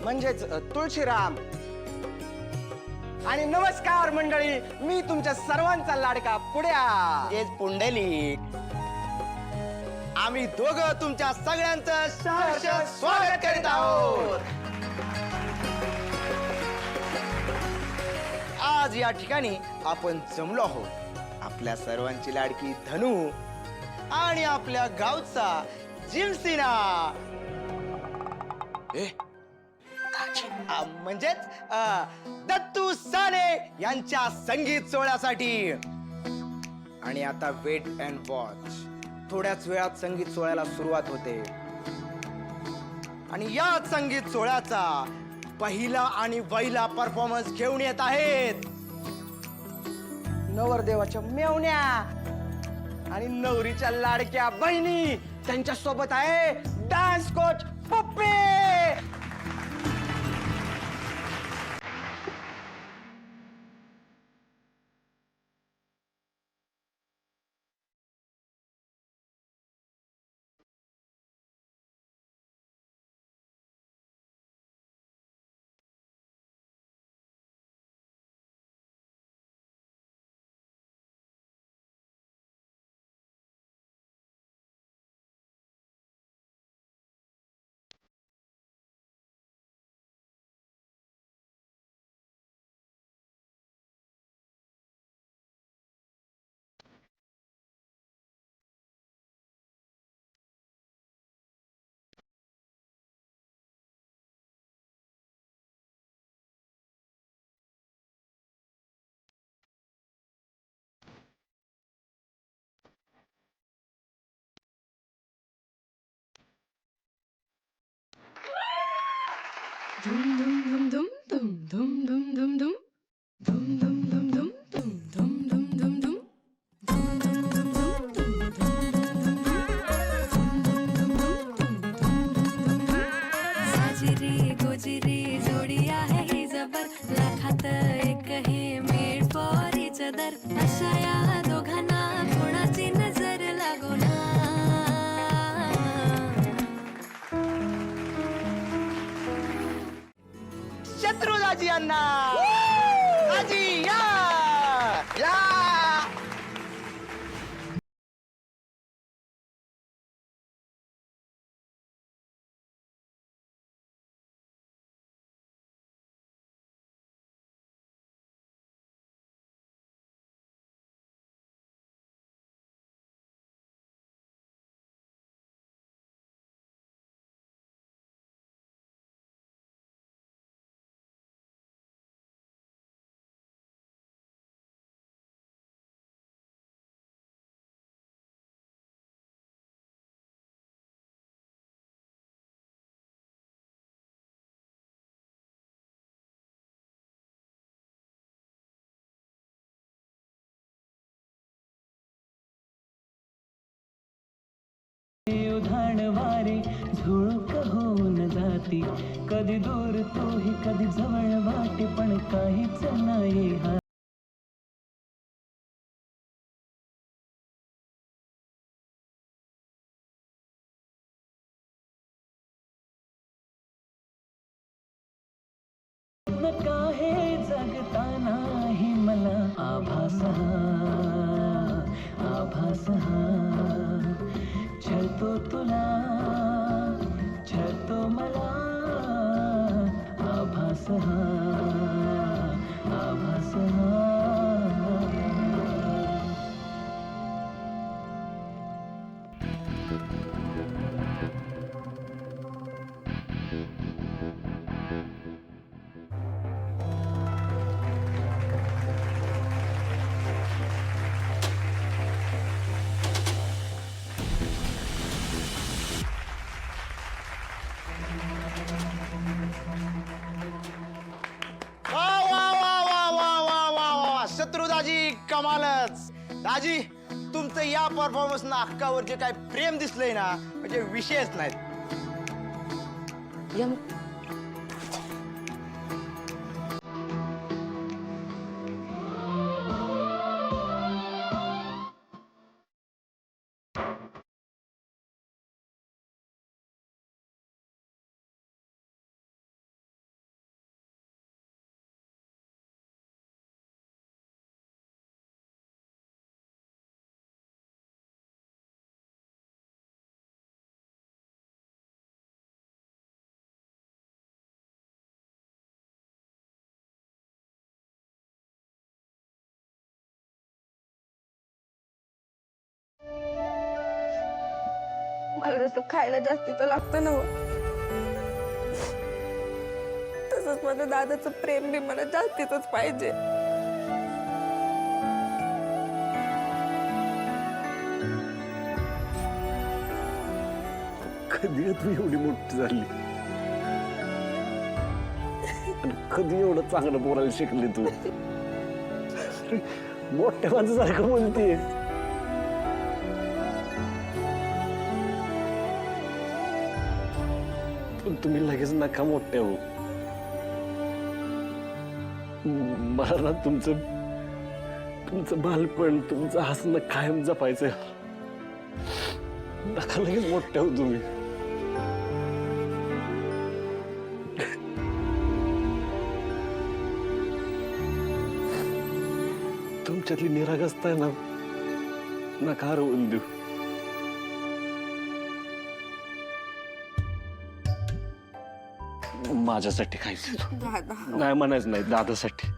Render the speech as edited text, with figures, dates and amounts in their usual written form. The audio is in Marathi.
म्हणजेच तुळशीराम. आणि नमस्कार मंडळी, मी तुमच्या सर्वांचा लाडका पुड्या, तेच पुंडलिक. आम्ही दोघं तुमच्या सगळ्यांचं सहर्ष स्वागत करीत आहोत. आज या ठिकाणी आपण जमलो आहोत आपल्या सर्वांची लाडकी धनू आणि आपल्या गावचा जिमसिना म्हणजेच दत्तू साने यांच्या संगीत सोहळ्यासाठी. आणि आता वेट अँड वॉच, थोड्याच वेळात संगीत सोहळ्याला सुरुवात होते. आणि या संगीत सोहळ्याचा पहिला आणि पहिला परफॉर्मन्स घेऊन येत आहेत नवरदेवाच्या मेवण्या आणि नवरीच्या लाडक्या बहिणी. त्यांच्या सोबत आहे डान्स कोच पप्पी. साजिरी गोजिरी जोडी आहे ही जबर, लाखात एक हे मेड फॉर इच अदर. अशा या दोघांना कोणाची नजर लागो ना. शत्रुदाजी यांना. दाजी या या. उधाणवारी झुळूक होऊन जाती, कधी दूर तूही कधी जवळ वाटे, पण काहीच नाही हा. काहे जगतानाही मला आभास हा छळतो तुला, छळतो मला आभास हा. शत्रुदाजी कमालच. दाजी, तुमचं या परफॉर्मन्स ना अक्कावर जे काय प्रेम दिसलंय ना, म्हणजे विषयच नाहीत. तुम्हाला जसं खायला जास्तीचं लागतं ना हो, तसंच माझ्या दादाचं प्रेम बी मला जास्तीच पाहिजे. कधी तू एवढी मोठी झाली आणि कधी एवढं चांगलं बोलायला शिकली तू. मोठ्या माणसासारखं बोलतीये. पण तुम्ही लगेच नका मोठ्या हो. मला ना तुमचं बालपण, तुमचं हसणं कायम जपायचं. नका लगेच मोठ्या हो तुम्ही. तुमच्यातली निरागसता आहे ना, नका हरवून देऊ. माझ्यासाठी काहीच दादा नाही म्हणायचं नाही, दादासाठी.